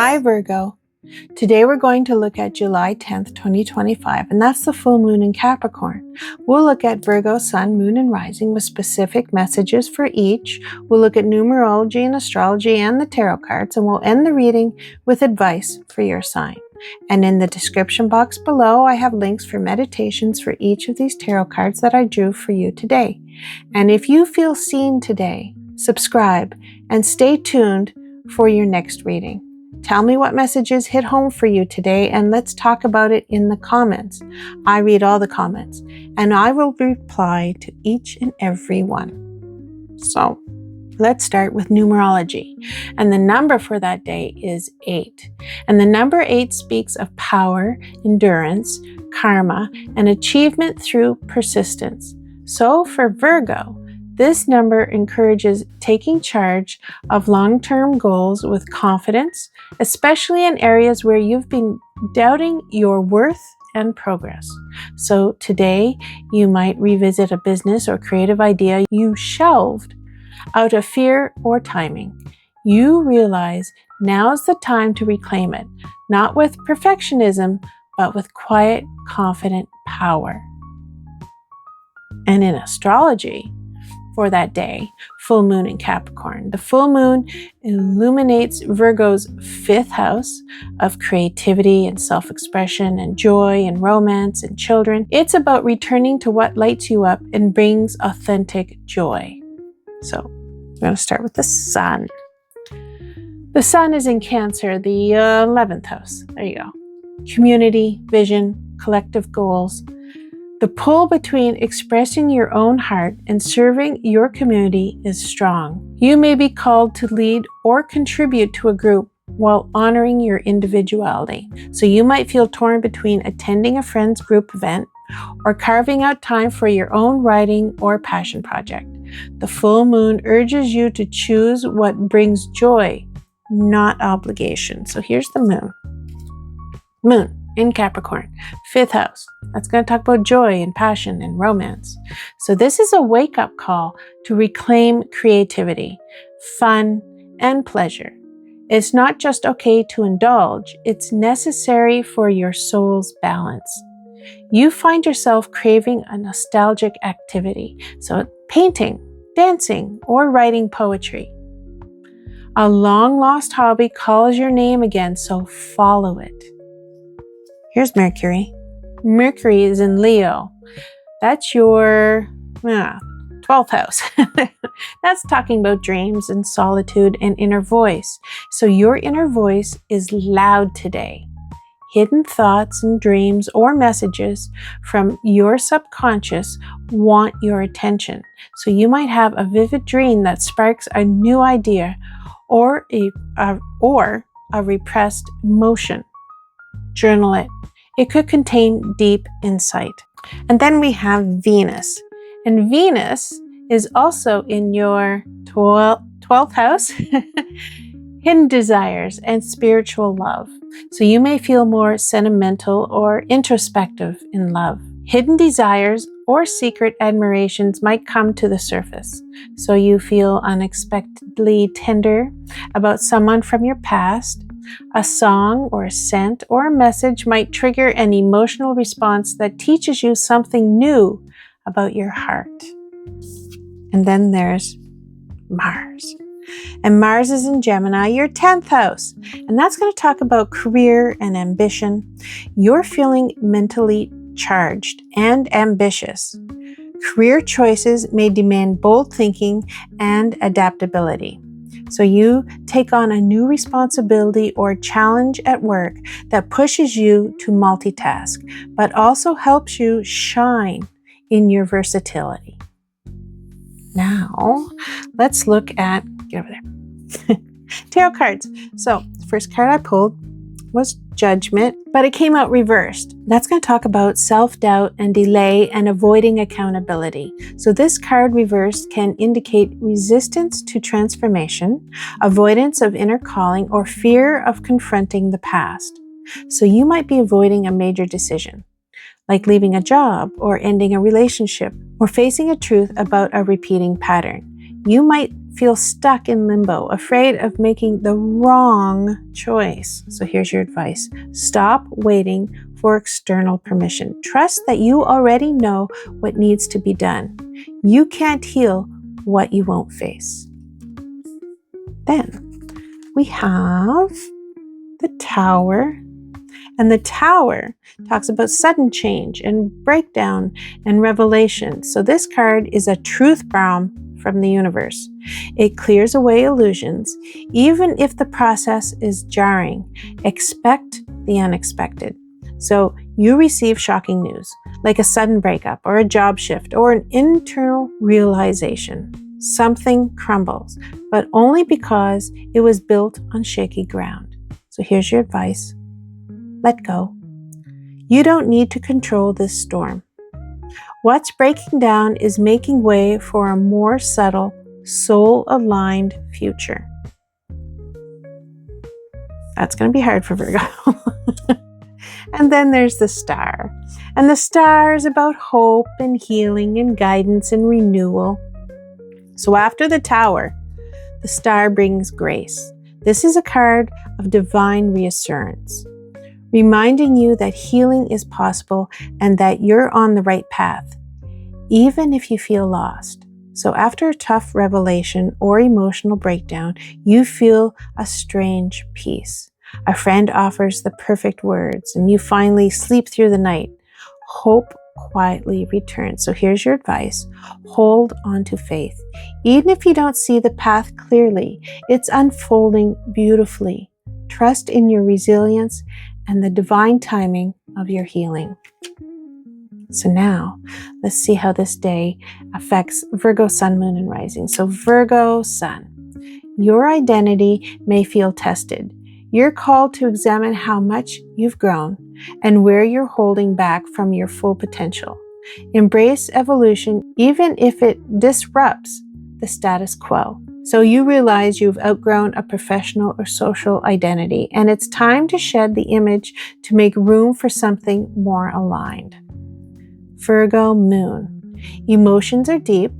Hi Virgo. Today we're going to look at July 10th, 2025, and that's the full moon in Capricorn. We'll look at Virgo, sun, moon, and rising with specific messages for each. We'll look at numerology and astrology and the tarot cards, and we'll end the reading with advice for your sign. And in the description box below, I have links for meditations for each of these tarot cards that I drew for you today. And if you feel seen today, subscribe and stay tuned for your next reading. Tell me what messages hit home for you today, and let's talk about it in the comments. I read all the comments, and I will reply to each and every one. So, let's start with numerology. And the number for that day is 8. And the number 8 speaks of power, endurance, karma, and achievement through persistence. So, for Virgo, this number encourages taking charge of long-term goals with confidence, especially in areas where you've been doubting your worth and progress. So today, you might revisit a business or creative idea you shelved out of fear or timing. You realize now's the time to reclaim it, not with perfectionism, but with quiet, confident power. And in astrology, for that day, full moon in Capricorn. The full moon illuminates Virgo's 5th house of creativity and self-expression and joy and romance and children. It's about returning to what lights you up and brings authentic joy. So I'm going to start with the sun. The sun is in Cancer, the 11th house. There you go. Community, vision, collective goals. The pull between expressing your own heart and serving your community is strong. You may be called to lead or contribute to a group while honoring your individuality. So you might feel torn between attending a friend's group event or carving out time for your own writing or passion project. The full moon urges you to choose what brings joy, not obligation. So here's the moon. Moon in Capricorn, 5th house. That's going to talk about joy and passion and romance. So this is a wake-up call to reclaim creativity, fun, and pleasure. It's not just okay to indulge, it's necessary for your soul's balance. You find yourself craving a nostalgic activity, so painting, dancing, or writing poetry. A long-lost hobby calls your name again, so follow it. Here's Mercury. Mercury is in Leo. That's your 12th house. That's talking about dreams and solitude and inner voice. So your inner voice is loud today. Hidden thoughts and dreams or messages from your subconscious want your attention. So you might have a vivid dream that sparks a new idea or a repressed emotion. Journal it. It could contain deep insight. And then we have Venus. And Venus is also in your 12th house, hidden desires and spiritual love. So you may feel more sentimental or introspective in love. Hidden desires or secret admirations might come to the surface. So you feel unexpectedly tender about someone from your past. A song or a scent or a message might trigger an emotional response that teaches you something new about your heart. And then there's Mars. And Mars is in Gemini, your 10th house. And that's going to talk about career and ambition. You're feeling mentally charged and ambitious. Career choices may demand bold thinking and adaptability. So you take on a new responsibility or challenge at work that pushes you to multitask, but also helps you shine in your versatility. Now, let's look at, get over there, tarot cards. So the first card I pulled was Judgment, but it came out reversed. That's going to talk about self-doubt and delay and avoiding accountability. So this card reversed can indicate resistance to transformation, avoidance of inner calling, or fear of confronting the past. So you might be avoiding a major decision, like leaving a job or ending a relationship or facing a truth about a repeating pattern. You might feel stuck in limbo, afraid of making the wrong choice. So here's your advice. Stop waiting for external permission. Trust that you already know what needs to be done. You can't heal what you won't face. Then we have the Tower. And the Tower talks about sudden change and breakdown and revelation. So this card is a truth bomb from the universe. It clears away illusions. Even if the process is jarring, expect the unexpected. So you receive shocking news, like a sudden breakup or a job shift or an internal realization. Something crumbles, but only because it was built on shaky ground. So here's your advice. Let go. You don't need to control this storm. What's breaking down is making way for a more subtle, soul-aligned future. That's going to be hard for Virgo. And then there's the Star. And the Star is about hope and healing and guidance and renewal. So after the Tower, the Star brings grace. This is a card of divine reassurance, reminding you that healing is possible and that you're on the right path, even if you feel lost. So after a tough revelation or emotional breakdown, you feel a strange peace. A friend offers the perfect words, and you finally sleep through the night. Hope quietly returns. So here's your advice. Hold on to faith. Even if you don't see the path clearly, it's unfolding beautifully. Trust in your resilience and the divine timing of your healing. So now, let's see how this day affects Virgo Sun, Moon, and Rising. So Virgo Sun, your identity may feel tested. You're called to examine how much you've grown and where you're holding back from your full potential. Embrace evolution, even if it disrupts the status quo. So you realize you've outgrown a professional or social identity, and it's time to shed the image to make room for something more aligned. Virgo Moon. Emotions are deep,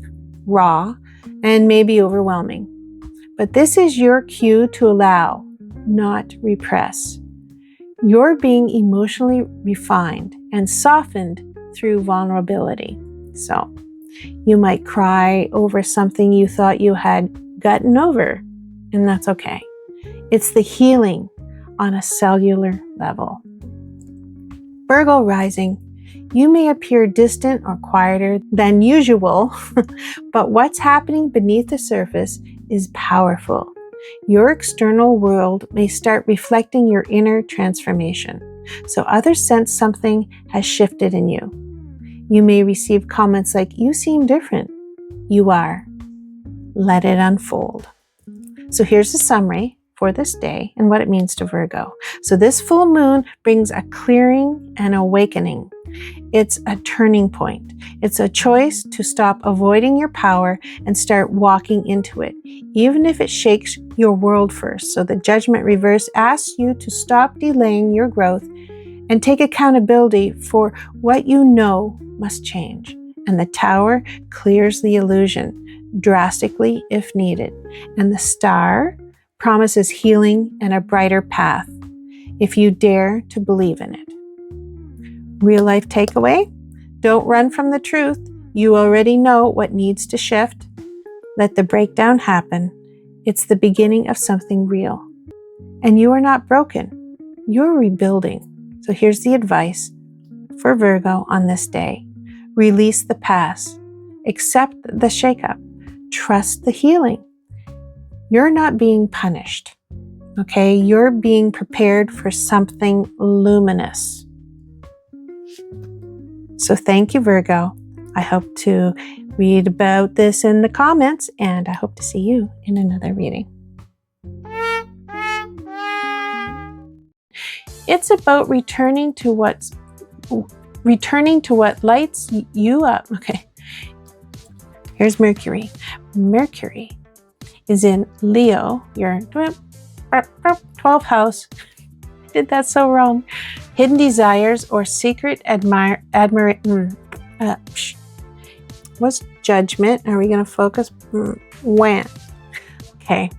raw, and maybe overwhelming. But this is your cue to allow, not repress. You're being emotionally refined and softened through vulnerability. So you might cry over something you thought you had gotten over, and that's okay. It's the healing on a cellular level. Virgo Rising, you may appear distant or quieter than usual, but what's happening beneath the surface is powerful. Your external world may start reflecting your inner transformation, so others sense something has shifted in you. You may receive comments like, "You seem different." You are. Let it unfold. So here's a summary for this day and what it means to Virgo. So this full moon brings a clearing and awakening. It's a turning point. It's a choice to stop avoiding your power and start walking into it, even if it shakes your world first. So the Judgment reverse asks you to stop delaying your growth and take accountability for what you know must change. And the Tower clears the illusion drastically if needed. And the Star promises healing and a brighter path if you dare to believe in it. Real life takeaway: don't run from the truth. You already know what needs to shift. Let the breakdown happen. It's the beginning of something real. And you are not broken. You're rebuilding. So here's the advice for Virgo on this day. Release the past. Accept the shakeup. Trust the healing. You're not being punished. Okay? You're being prepared for something luminous. So thank you, Virgo. I hope to read about this in the comments, and I hope to see you in another reading. It's about returning to what lights you up. Okay. Here's Mercury. Mercury is in Leo, your 12th house. I did that so wrong. Hidden desires or secret what's Judgment? Are we going to focus? When? Okay.